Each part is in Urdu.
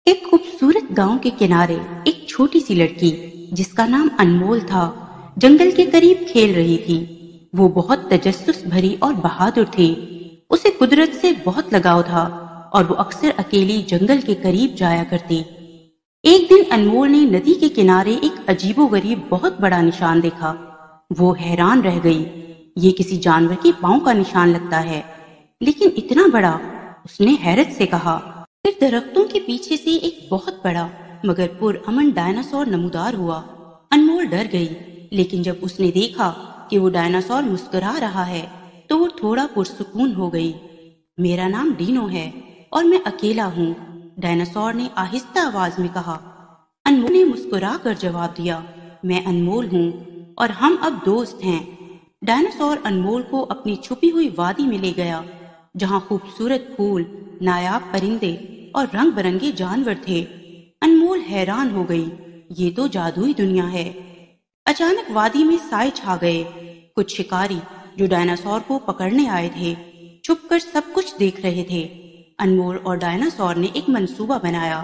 ایک خوبصورت گاؤں کے کنارے ایک چھوٹی سی لڑکی جس کا نام انمول تھا جنگل کے قریب کھیل رہی تھی۔ وہ بہت تجسس بھری اور بہادر تھی۔ اسے قدرت سے بہت لگاؤ تھا اور وہ اکثر اکیلی جنگل کے قریب جایا کرتی۔ ایک دن انمول نے ندی کے کنارے ایک عجیب و غریب بہت بڑا نشان دیکھا۔ وہ حیران رہ گئی۔ یہ کسی جانور کے پاؤں کا نشان لگتا ہے، لیکن اتنا بڑا؟ اس نے حیرت سے کہا۔ پھر درختوں کے پیچھے سے ایک بہت بڑا مگر پرامن ڈائناسور نمودار ہوا۔ انمول ڈر گئی، لیکن جب اس نے دیکھا کہ وہ ڈائناسور مسکرا رہا ہے تو وہ تھوڑا پرسکون ہو گئی۔ میرا نام ڈینو ہے اور میں اکیلا ہوں، ڈائناسور نے آہستہ آواز میں کہا۔ انمول نے مسکرا کر جواب دیا، میں انمول ہوں اور ہم اب دوست ہیں۔ ڈائناسور انمول کو اپنی چھپی ہوئی وادی میں لے گیا، جہاں خوبصورت پھول، نایاب پرندے اور رنگ برنگے جانور تھے۔ انمول حیران ہو گئی، یہ تو جادوئی دنیا ہے۔ اچانک وادی میں سائے چھا گئے۔ کچھ شکاری جو ڈائناسور کو پکڑنے آئے تھے چھپ کر سب کچھ دیکھ رہے تھے۔ انمول اور ڈائناسور نے ایک منصوبہ بنایا۔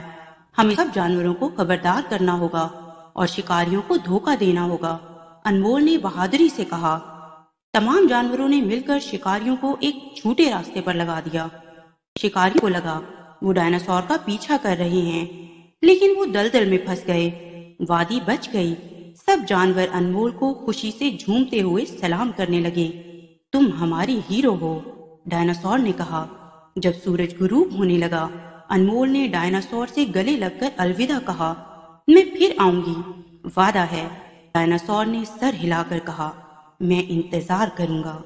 ہمیں سب جانوروں کو خبردار کرنا ہوگا اور شکاریوں کو دھوکہ دینا ہوگا، انمول نے بہادری سے کہا۔ تمام جانوروں نے مل کر شکاریوں کو ایک چھوٹے راستے پر لگا دیا۔ شکاریوں کو لگا وہ ڈائناسور کا پیچھا کر رہے ہیں، لیکن وہ دلدل میں پھنس گئے۔ وادی بچ گئی۔ سب جانور انمول کو خوشی سے جھومتے ہوئے سلام کرنے لگے۔ تم ہماری ہیرو ہو، ڈائناسور نے کہا۔ جب سورج غروب ہونے لگا، انمول نے ڈائناسور سے گلے لگ کر الوداع کہا۔ میں پھر آؤں گی، وعدہ ہے، ڈائناسور نے سر ہلا کر کہا۔ میں انتظار کروں گا۔